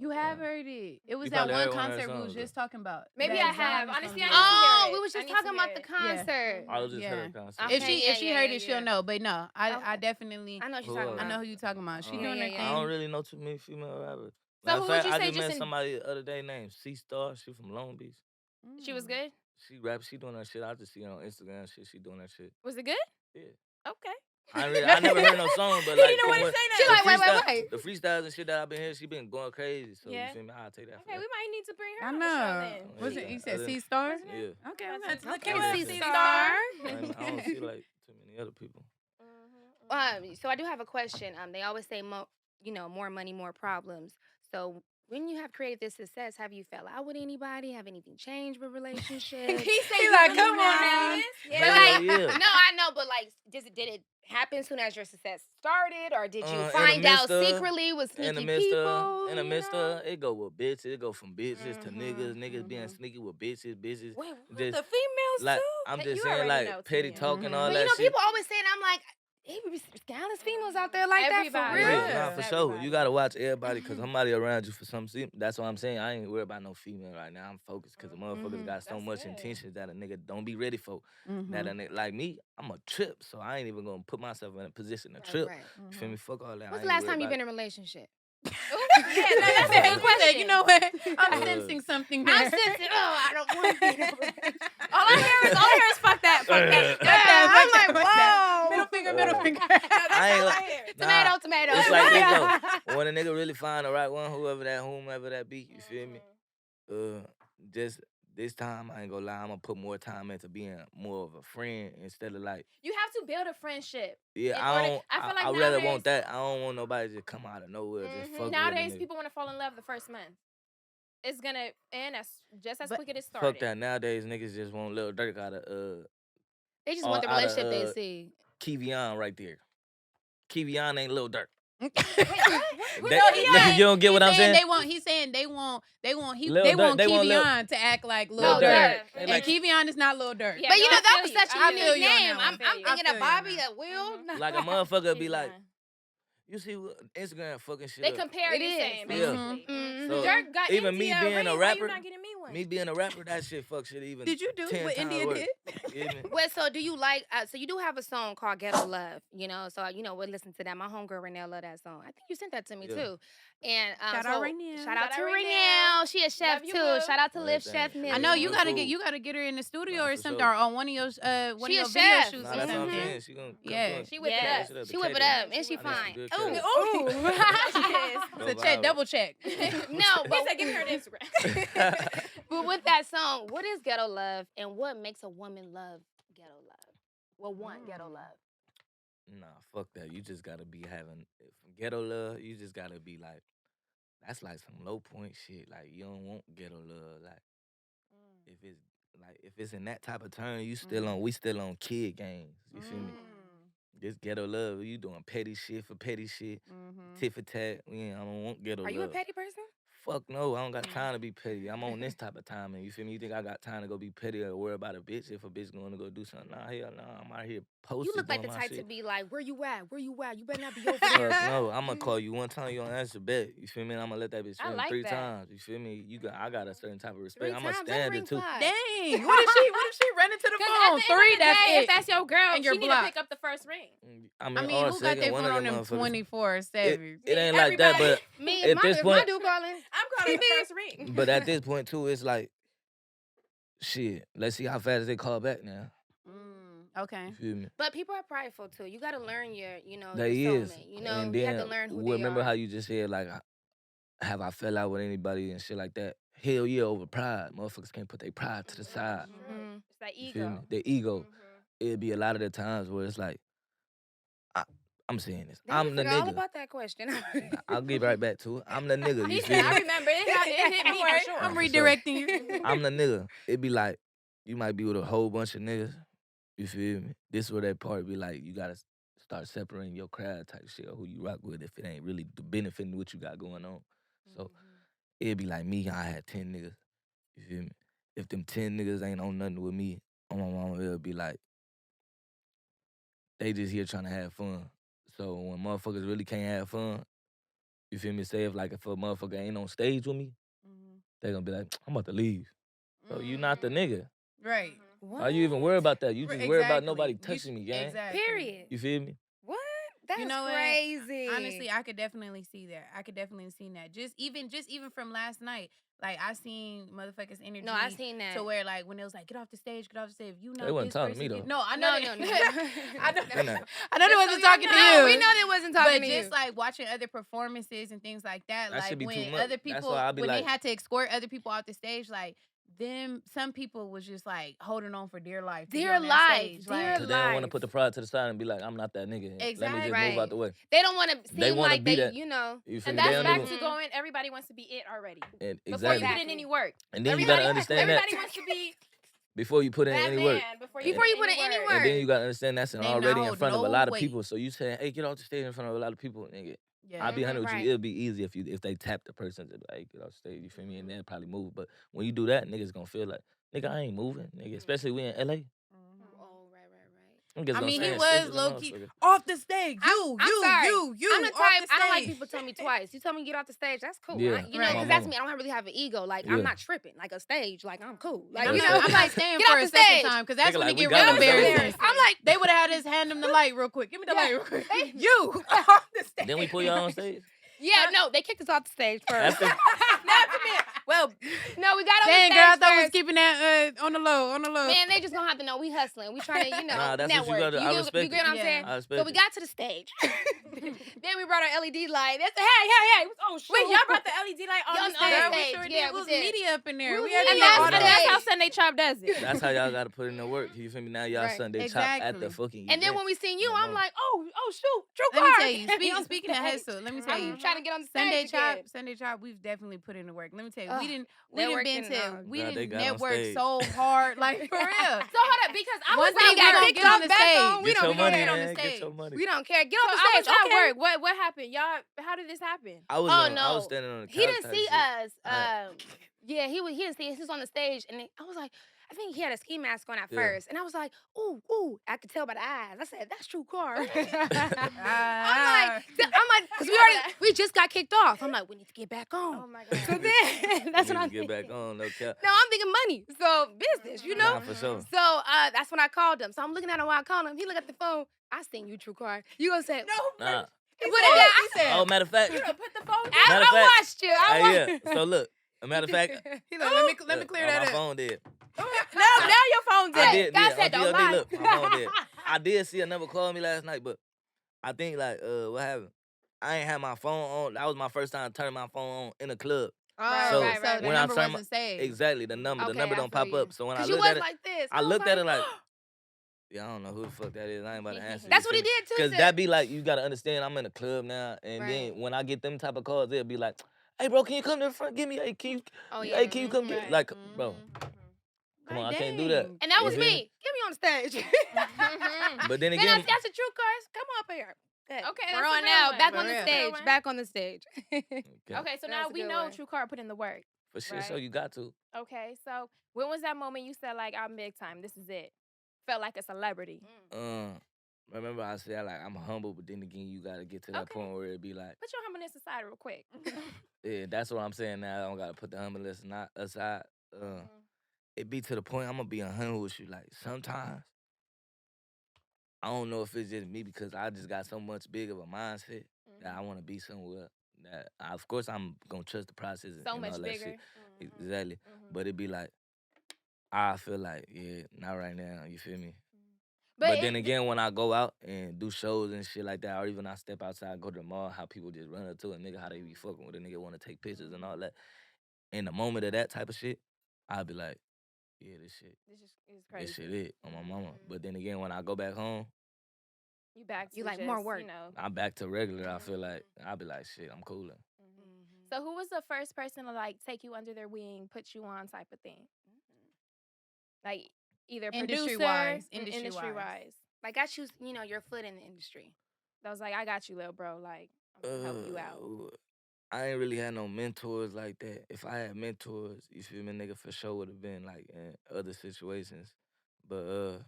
You have heard it. It was You that probably one heard one of her concert we was songs, just talking about. Maybe That I have. Zion Honestly, song. I need to hear Oh, it. we was I just need to talking about hear the it. concert. I was just Yeah. at a concert. Okay. If she Yeah, heard yeah, it, she'll yeah. know. But no, I Okay. definitely I know what you're Who talking else? about. I know who you talking about. She Yeah, doing her yeah, thing. I don't really know too many female rappers. So Matter who of would fact, you I say just met just in- somebody the other day named C-Star. She from Long Beach. She was good? She raps. She doing her shit. I just see her on Instagram. Shit, she doing her shit. Was it good? Yeah. Okay. I never heard no song, but He like didn't know from what to what- say She now. like, wait. the freestyles and shit that I've been hearing, she been going crazy. So Yeah. you feel me? I'll take that. For Okay, that. we might need to bring her I on the know. show then. Was Yeah. it? You said Other- C Star? Yeah. Okay, I'm gonna have to look Okay, into well, C C Star. I don't see like too many other people. So I do have a question. They always say, more money, more problems. So when you have created this success, have you fell out with anybody? Have anything changed with relationships? He said, He like, come on now. But Hell like, yeah. no, I know, but like, did it happen soon as your success started, or did you In the find out midst of- secretly with In the sneaky midst people? of, in the you midst know? of, it go with bitches. It go from bitches to Mhm, niggas being sneaky with bitches. Wait, what? Just The females like too? I'm Hey, just you saying already like know, petty Tia. talk and all But that you know, shit. people always saying, I'm like, he be scandalous females out there like that Everybody. for real. Yeah, Yeah. nah, for sure. Everybody. You gotta watch everybody because somebody around you for some shit. That's what I'm saying. I ain't worried about no female right now. I'm focused because the motherfuckers got so That's much good. intentions that a nigga don't be ready for. Mm-hmm. That a nigga like me, I'm a trip, so I ain't even gonna put myself in a position to trip. Right. You feel me? Fuck all that. When's I the ain't last time worried you've about been in a relationship? Yeah, no, that's a good question. You know what? I'm Uh, sensing something I'm there. sensitive. Oh, I don't want to be in a relationship. all I hear is fuck that. Fuck that. I'm like, whoa. Middle finger, middle finger. I ain't all gonna- I hear. Nah, Tomato. It's like this though. When a nigga really find the right one, whomever that be, you feel me? Just this time, I ain't gonna lie, I'm gonna put more time into being more of a friend instead of like, You have to build a friendship. yeah, In I order- don't. I feel like I rather nowadays- want that. I don't want nobody to just come out of nowhere just fuck Nowadays, with a nigga. people want to fall in love the first month. It's gonna end just as But- quick as it started. Fuck that. Nowadays, niggas just want Lil Durk out of They just all want the out of, relationship they see. Kevion right there. Kevion ain't Lil Durk. No, You don't get what I'm saying? He's saying they want Lil they Durk, want they want Lil- Kevion to act like Lil Lil Durk. Durk. They And like- Kevion is not Lil Durk. Yeah, But you no, know, I that feel was you. such I a feel unique you on name. that one. I'm I feel you. thinking I of feel you Bobby, on a Will. Like a motherfucker be like, Kevion. you see what Instagram fucking shit They up. compare It you is. saying, Yeah. basically. Mhm. So, Dirk got even me India being a ring, why rapper- you not getting me one? Me being a rapper, that shit fuck shit even. Did you do 10 what times India worse. did? You hear me? Well, so do you like? So you do have a song called "Ghetto Love," So we'll listen to that. My homegirl Renee love that song. I think you sent that to me Yeah. too. And Shout out Renee. Shout out Shout to out Renee. Renee. She a chef Love you, too. boo. Shout out to Right, Live thanks. Chef Yeah, Nilly. I know you Real gotta cool. get her in the studio Nah, or for something sure. or on one of your She video a chef. shoots. Nah, or that's what I'm something. saying. She gonna Yeah. come She whip Yes. it up. Shit up, She the whip it catering. up, and she I need some fine. good Ooh, catering. ooh. Go So check, viral. double check. No, He but said, give me her Instagram. But with that song, what is ghetto love and what makes a woman love ghetto love? Well, want ghetto love. Nah, fuck that. You just gotta be having ghetto love. You just gotta be like, that's like some low point shit. Like you don't want ghetto love. Like if it's in that type of turn, we still on kid games. You feel me? This ghetto love, you doing petty shit for petty shit, tit for tat. I don't want ghetto Are love. you a petty person? Fuck no, I don't got time to be petty. I'm on this type of time, and you feel me? You think I got time to go be petty or worry about a bitch if a bitch going to go do something? Nah, hell no, I'm out here posted. You look like the doing my type shit. to be like, where you at? Where you at? You better not be over Fuck there. no, I'm gonna call you one time, you don't answer back. You feel me? And I'm gonna let that bitch I ring like 3 that. times. You feel me? I got a certain type of respect. 3 I'm a times, don't standard ring too. 5. Dang. What if she run into the Because phone? at the 3, end of the that's day, it. if that's your girl, And you're she need to blocked. pick up the first ring. I mean, I mean, all who got second, their one phone of on them them motherfuckers. 24/7? It ain't like that, but Me, At if this my point- dude calling. I'm calling the first ring. but at this point too, it's like, shit. Let's see how fast they call back now. Okay. You feel me? But people are prideful too. You got to learn your, They your is. soulmate. And You then have to learn who remember they are. how you just said like, have I fell out with anybody and shit like that? Hell yeah, over pride. Motherfuckers can't put their pride to the side. Mhm. It's that You feel me? ego. Their ego. Mhm. It'd be a lot of the times where it's like, I'm saying this. Damn, I'm the I forgot all nigga. about that question. I'll get right back to it. I'm the nigga. He You said, feel I me? remember. It hit me for sure. I'm For sure. redirecting you. I'm the nigga. It be like, you might be with a whole bunch of niggas. You feel me? This is where that part be like, you gotta start separating your crowd type shit or who you rock with if it ain't really benefiting what you got going on. So it'd be like me, I had 10 niggas. You feel me? If them 10 niggas ain't on nothing with me, on my mama, it'll be like, they just here trying to have fun. So when motherfuckers really can't have fun, you feel me? Say if a motherfucker ain't on stage with me, they gonna be like, I'm about to leave. So you not the nigga. Right. Why you even worry about that? You just worry about nobody Exactly. touching me, gang. Exactly. Period. You feel me? What? That's You know what? crazy. Honestly, I could definitely see that. I could definitely see that. Just even from last night, like I seen motherfuckers energy. No, I seen that. To where like when it was like get off the stage. If you know They wasn't this talking to person me, get-" though. No, I know. No. I know. They not. I know they wasn't talking to No, you. we know they wasn't talking But to you. just like watching other performances and things like that, That like should be too when much. other That's people, why I be when like- they had to escort other people off the stage, like some people was just like holding on for dear life. to be Dear on that life, stage. dear Like, Cause they don't want to life. put the pride to the side and be like, I'm not that nigga. Let me Exactly. just Right. move out the way. They don't want to They seem wanna like be they, that. you know. You feel And me? They that's don't back even, to going, everybody wants to be it already. and Before you exactly. put in any work. And then you gotta Everybody- understand everybody that wants to be before you put in any work. Batman before Before you put in any And then work. you gotta understand that's They already in not front of a hold lot no of weight. people. So you saying, hey, get off the stage in front of a lot of people, nigga. yeah. I'll be honest with Right. you, it'll be easy if they tap the person to be like, get off stage, you feel me? And they'll probably move. But when you do that, niggas gonna feel like, nigga, I ain't moving, nigga. Especially we in LA. Oh, right. Niggas I gonna mean, he stand was stiff as a low key motherfucker. off the stage. I'm sorry. You. I'm the off type, the I don't like stage. people tell me twice. You tell me get off the stage, that's cool. Yeah. You know, Right. because that's me. I don't really have an ego. Like, Yeah. I'm not tripping. Like, a stage, like, I'm cool. Like, I'm you That's know, not, it. I'm I'm like, not staying get for off a the second stage. time because that's Nigga, when like, it we get got real it, we got it. embarrassing. I'm like, They would have had us hand them the light real quick. Give me the light real quick. Hey. You off the stage. Then we put y'all on stage. yeah, no, they kicked us off the stage first. After, Well, No, we got on dang the girl, I stage thought we was first. keeping that on the low. Man, they just gonna have to know we hustling. We trying to, you know, Nah, that's what you network. gotta- I respect you get what I'm it. saying? I respect So we it. got to the stage. Then we brought our LED light. That's hey. Oh shoot. Wait, y'all brought the LED light on Y'all the know stage. Girl, the we stage. sure Yeah, did. we Was did. media up in there. We We had to and do that's all the that. stage. That's how Sunday Chop does it. that's how y'all gotta put in the work. You feel me? Now y'all Right. Sunday chop at the Exactly. fucking And then event. when we seen you, Come I'm on. like, oh shoot, Let me Trucarr. tell you, Get on the speaking of stage. hustle, let me tell you. I'm trying to get on the Sunday stage Chop, again. we've definitely put in the work. Let me tell you, Ugh, we didn't networking been and all. we Nah, they didn't got on network stage. so hard, like for real. So hold up, because I Once was they like, got wait, on- get on the back stage. on. We Get don't your care. money, Get on the man. Get stage. your money. We don't care. Get so on I the was stage. at Okay. work. What happened? Y'all, how did this happen? I was Oh, I no. was standing on the couch. He didn't type see shit. us. Right. Yeah, he didn't see us. He was on the stage, and then I was like, I think he had a ski mask on at Yeah. first, and I was like, ooh, I could tell by the eyes. I said, that's Trucarr. Ah. I'm like, because we just got kicked off. I'm like, we need to get back on. Oh my god. So then, that's Need what to I'm get thinking. back on, no cap. No, I'm thinking money. So business, you know. Nah, for sure. So that's when I called him. So I'm looking at him while I call him. He look at the phone. I seen you, Trucarr. You gonna say No, Nah. Put it down. I said, Oh, matter of fact. You done put the phone down. Matter of I fact- watched you. I Hey, watched. yeah. So look, a matter of fact. He like, let me clear look, that my up. phone did. Now your phone's I dead. did. God Yeah, said, on don't POD, lie. look, my phone did. I did see a number call me last night, but I think like what happened? I ain't had my phone on. That was my first time turning my phone on in a club. Oh, So, right. the when I number turned wasn't saved. Exactly, the number Okay, don't I pop feel you. up. So when I Cause you looked was at it, like this. I was looked at it like, like, yeah, I don't know who the fuck that is. I ain't about to answer. That's what he did too. Cause sis. that be like, you gotta understand, I'm in a club now, and Right. then when I get them type of calls, they'll be like, hey bro, can you come to the front? Give me, hey, can you, Oh, hey, yeah. can you come get, Right. like, bro, come on, I can't do that. And that You was feel me. Get me on the stage. But then Then again, that's the Trucarr. Come up here. Good. Okay, We're that's a on real now. one. Back For on the real. stage. Real one. Back on the stage. okay, Okay, so now That's a we good know one. Trucarr put in the work. for shit, right. so you got to. Okay, so when was that moment you said like I'm big time? This is it. Felt like a celebrity. Remember I said like I'm humble, but then again you gotta get to that Okay. point where it be like, Put your humbleness aside real quick. yeah, that's what I'm saying now. I don't gotta put the humbleness not aside. It be to the point I'm gonna be 100 with you. Like sometimes I don't know if it's just me because I just got so much big of a mindset that I want to be somewhere. That of course I'm gonna trust the process and, So and much all that bigger. shit. Exactly. But it be like I feel like yeah, not right now. You feel me? But then again, when I go out and do shows and shit like that, or even I step outside and go to the mall, how people just run up to a nigga, how they be fucking with a nigga, want to take pictures and all that. In the moment of that type of shit, I'll be like, yeah, this shit, This is crazy. this shit it on my mama. But then again, when I go back home, You back to You like just, more work. You know. I'm back to regular. I feel like I'll be like, shit, I'm cooler. So who was the first person to like take you under their wing, put you on type of thing? Like either producer, Industry-wise. industry wise. Like, got you, you know, your foot in the industry. That was like, I got you, little bro. Like, I'm gonna help you out. I ain't really had no mentors like that. If I had mentors, you feel me, nigga, for sure would have been like in other situations. But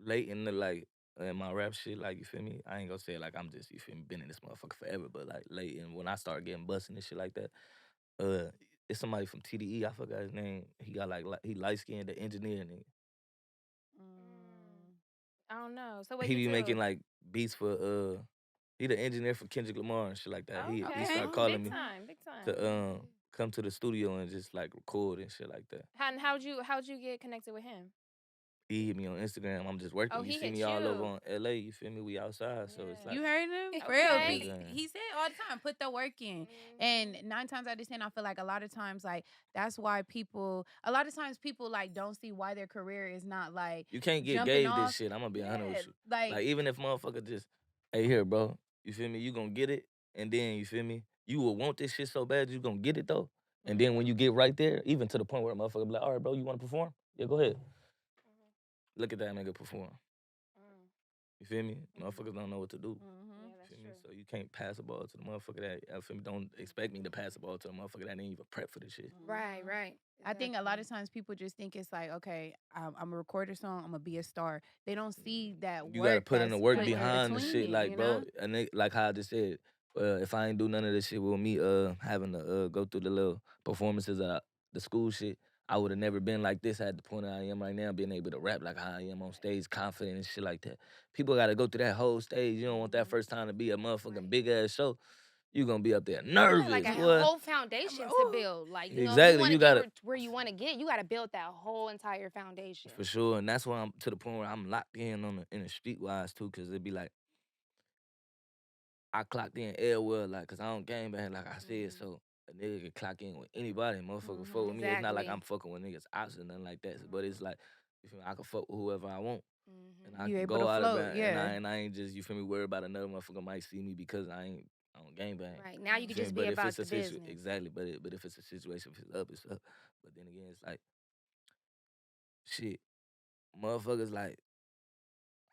late in the like in my rap shit, like you feel me, I ain't gonna say it like I'm just, you feel me, been in this motherfucker forever. But like late in when I started getting busting and shit like that, it's somebody from TDE. I forgot his name. He got like he light skinned, the engineer nigga. I don't know. So what He he be do? making like beats for he the engineer for Kendrick Lamar and shit like that. He Okay. started calling Big me time, big time. to come to the studio and just like record and shit like that. How'd you get connected with him? He hit me on Instagram. I'm just working. Oh, You he see hit me all over you. on LA. You feel me? We outside, so it's like You heard him? For Okay. real. He said all the time, put the work in. Mm-hmm. And 9 times out of 10, I feel like a lot of times, like, that's why a lot of times people, like, don't see why their career is not, like, you can't get jumping gave off. this shit. I'm gonna be 100 with you. Like, Even if motherfucker just, hey here, bro. You feel me? You gonna get it, and then you feel me? You will want this shit so bad you gonna get it though. And then when you get right there, even to the point where a motherfucker be like, all right, bro, you wanna perform? Yeah, go ahead. Look at that nigga perform. You feel me? Motherfuckers don't know what to do. Yeah, that's Feel me? true. So you can't pass the ball to the motherfucker that, feel me? Don't expect me to pass the ball to the motherfucker that ain't even prep for this shit. Right, right. I think a lot of times people just think it's like, okay, I'm gonna record a song, I'm gonna be a star. They don't see that work. You gotta put in the work put behind the between shit, it, like you bro, know? and like how I just said, if I ain't do none of this shit with me, having to go through the little performances of the school shit, I would have never been like this at the point I am right now, being able to rap like how I am on stage, confident and shit like that. People gotta go through that whole stage. You don't want that first time to be a motherfucking big ass show. You gonna be up there nervous, Like a boy. whole foundation to build. Like, you know, if Exactly, you want you to get gotta where you want to get, you got to build that whole entire foundation. for sure, and that's why I'm to the point where I'm locked in on in the streetwise too, cause it'd be like. I clocked in well, like, cause I don't game bang, like I said, so a nigga can clock in with anybody, motherfucker fuck with me. It's not like I'm fucking with niggas ops or nothing like that, but it's like, you feel me, I can fuck with whoever I want. And I You can able go to out float, about yeah. and I ain't just, you feel me, worried about another motherfucker might see me because I don't gang bang. Right. Now you can feel just me? be But if about it's the a business. exactly, but if it's a situation, if it's up, it's up. But then again, it's like, shit, motherfuckers like,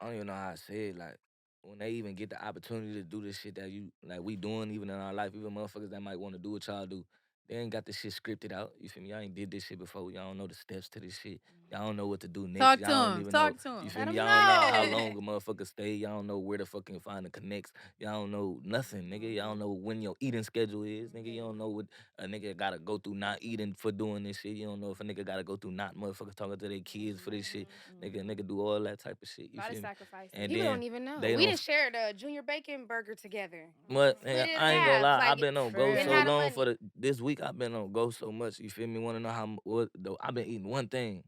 I don't even know how I say it. Like when they even get the opportunity to do this shit that you like we doing even in our life, even motherfuckers that might want to do what y'all do, they ain't got this shit scripted out. You feel me? Y'all ain't did this shit before. Y'all don't know the steps to this shit. Y'all don't know what to do next. Talk Y'all to don't him. even Talk know. to him. You feel Let me? 'em Y'all don't know how know. long a motherfucker stay. Y'all don't know where to fucking find the connects. Y'all don't know nothing, nigga. Y'all don't know when your eating schedule is, nigga. You don't know what a nigga gotta go through not eating for doing this shit. You don't know if a nigga gotta go through not motherfuckers talking to their kids for this shit. Nigga do all that type of shit. You A lot feel of me? sacrifices. And People then don't even know. they We don't done shared a junior bacon burger together. But Split it in I ain't gonna half. lie, Like, I've been on for go real. so had the long for money. this week. I've been on go so much. You feel me? Want to know how what though? I've been eating one thing,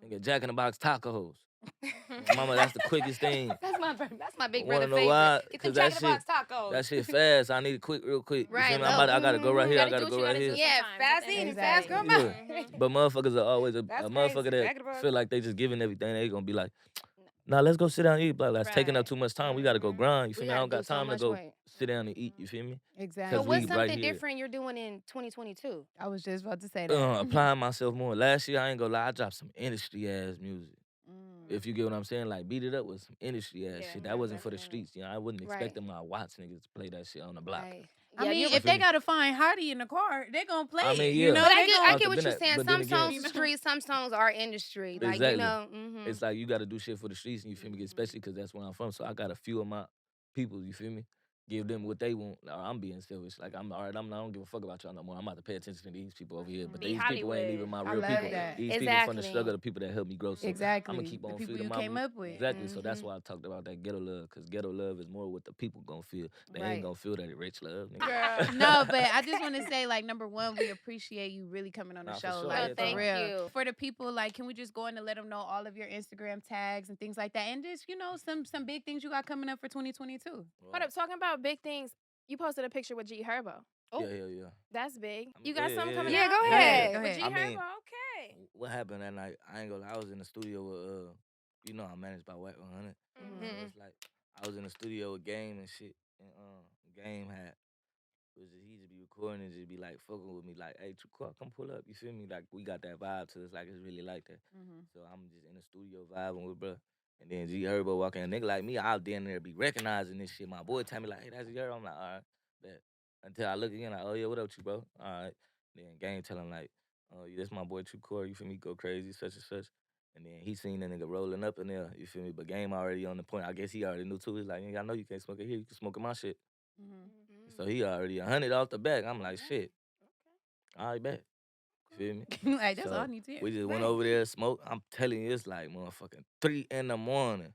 nigga, Jack in the Box tacos. Mama, that's the quickest thing. That's my big Wanna brother know favorite. why? Get them Cause Jack in the Box tacos. that shit fast. I need it quick, real quick. You Right, feel me? low. I gotta go right here. I Gotta gotta do what go you right gotta here. do Yeah, sometimes at fast the end eating, of the fast day. growing Yeah. mind. But motherfuckers are always a That's motherfucker crazy. that Jack in the Box. feel like they just giving everything. They gonna be like, nah, let's go sit down and eat. But that's taking up Right. too much time. We gotta go grind. You feel We me? I gotta don't do got so time to much go weight. sit down and eat. You feel me? Exactly. So Cause what's we something right here. different you're doing in 2022? I was just about to say that. Applying myself more. Last year, I ain't gonna lie, I dropped some industry ass music. If you get what I'm saying, like beat it up with some industry ass shit. That wasn't for the streets. You know, I wasn't Right. expecting my Watts niggas to play that shit on the block. Right. I Yeah, mean, you're if feel they me? gotta find Hottie in the car, they gonna play I mean, it. yeah. You know, But they I gonna, get I've what been you're at- saying. but Some then again- songs are street, some songs are industry. Like, Exactly. you know. It's like you got to do shit for the streets, and you feel me? Especially because that's where I'm from. So I got a few of my people. You feel me? Give them what they want. Or I'm being selfish. Like I'm all right. I don't give a fuck about y'all no more. I'm about to pay attention to these people over here. But Be these people ain't Hollywood. even my I real love people. that. These people from the struggle, the people that helped me grow. So exactly. I'm gonna keep on the people feeding you my came up with. Exactly. So that's why I talked about that ghetto love, because ghetto love is more what the people gonna feel. They ain't gonna feel that rich love. Nigga. No, but I just want to say, like, number one, we appreciate you really coming on the Nah, for show. sure. Like, Yeah, for thank real. you. For the people, like, can we just go in and let them know all of your Instagram tags and things like that? And just, you know, some big things you got coming up for 2022. Hold up, talking about big things. You posted a picture with G Herbo. Yeah. That's big. I mean, You go got ahead, something yeah, coming yeah. out? Yeah, go ahead. Go With ahead. G I mean, Herbo, okay. What happened that night? I ain't gonna lie. I was in the studio with you know, I'm managed by White 100. So it's like I was in the studio with Game and shit, and Game had He just be recording and just be like fucking with me, like, hey, Trucarr, come pull up. You feel me? Like we got that vibe to us, like it's really like that. So I'm just in the studio vibing with bro. And then G Herbo walking, a nigga like me, I'll down there be recognizing this shit. My boy tell me like, hey, that's G Herbo. I'm like, all right, bet. Until I look again, like, oh yeah, what up, you bro? All right. Then Gang tell him like, oh yeah, that's my boy Trucarr. You feel me? Go crazy, such and such. And then he seen that nigga rolling up in there. You feel me? But Game already on the point. I guess he already knew too. He's like, nigga, I know you can't smoke it here. You can smoke in my shit. So he already 100 off the back. I'm like, shit. All right, bet. You feel me? Like, that's So, all I need to hear. We just went over there, smoked. I'm telling you, it's like motherfucking 3 in the morning.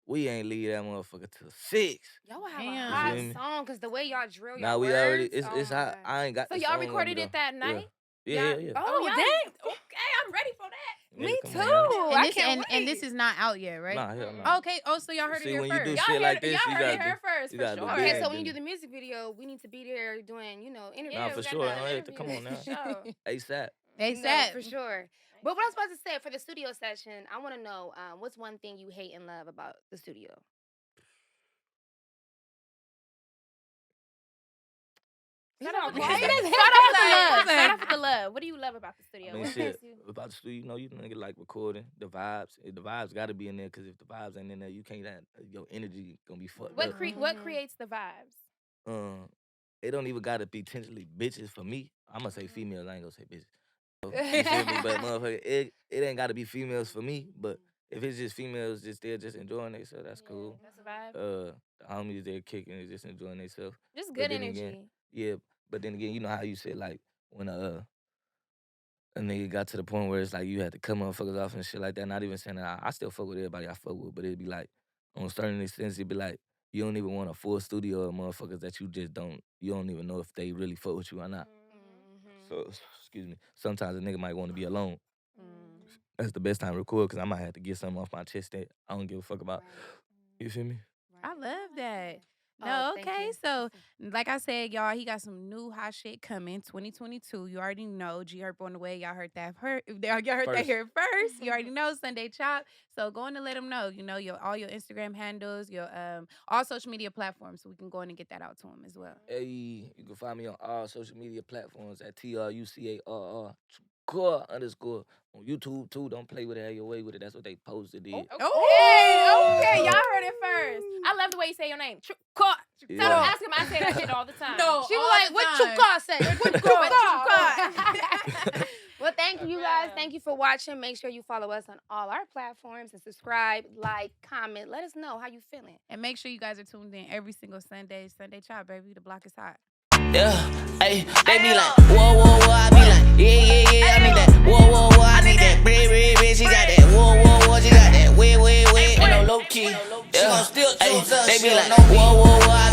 We ain't leave that motherfucker till 6. Y'all will have Damn. a hot You feel me? song because the way y'all drill Now your we words. already, it's oh hot. my I ain't got So the y'all song on me, recorded though. it that night? Yeah. Oh, y'all- dang. Okay, I'm ready for that. Yeah, Me come too. on now. And I this, can't and wait. this is not out yet, right? Nah, hell no. Okay. Oh, so y'all heard See, it here when you first. do Y'all shit heard, like this, y'all you heard it gotta here first, you for gotta do sure. Okay, big. so when you then- do the music video, we need to be there doing, interviews. Yeah, for we got sure. that I had to- come interview. on now. For sure. ASAP. They No, said for sure. But what I was about to say for the studio session, I want to know what's one thing you hate and love about the studio? Start off with Why the you love. just Start off with the hate love. that? Start off with the love. What do you love about the studio? I mean, What shit, makes you? about the studio, you nigga like recording, the vibes. The vibes got to be in there, because if the vibes ain't in there, you can't have, your energy gonna be fucked What up. what creates the vibes? It don't even got to be potentially bitches for me. I'm going to say females, I ain't gonna say bitches. You feel me? But motherfucker, it ain't got to be females for me, but if it's just females, they're just enjoying themselves, that's cool. That's a vibe. The homies, they're kicking and just enjoying themselves. Just But good then energy. again, yeah, but then again, you know how you said, like, when a nigga got to the point where it's like you had to cut motherfuckers off and shit like that. Not even saying that I still fuck with everybody I fuck with, but it'd be like, on certain extents, it'd be like, you don't even want a full studio of motherfuckers that you don't even know if they really fuck with you or not. So, excuse me, sometimes a nigga might want to be alone. That's the best time to record, because I might have to get something off my chest that I don't give a fuck about. You feel me? I love that. Oh, No, thank okay. you. So, like I said, y'all, he got some new hot shit coming 2022. You already know. G Herb on the way. Y'all heard that. Y'all heard that First. here first. You already know Sunday Chop. So go in and let them know. You know all your Instagram handles, your all social media platforms, so we can go in and get that out to him as well. Hey, you can find me on all social media platforms at TRUCARR. Trucarr _ on YouTube too. Don't play with it, have your way with it. That's what they posted it. Okay, y'all heard it first. I love the way you say your name. Trucarr. Yeah. Tell him, ask him. I say that shit all the time. No. She was all like, the what time. Trucarr say? What Trucarr. Well, thank you guys. Thank you for watching. Make sure you follow us on all our platforms and subscribe, like, comment. Let us know how you feeling. And make sure you guys are tuned in every single Sunday. Sunday Chop, baby. The block is hot. Yeah, ayy, they be like, whoa, whoa, whoa, I be like, yeah, I need that, whoa, whoa, whoa, I need that, bitch, she got that, whoa, whoa, whoa, she got that, wait, ain't no low key, yeah, ayy, they be like, whoa, whoa, whoa, I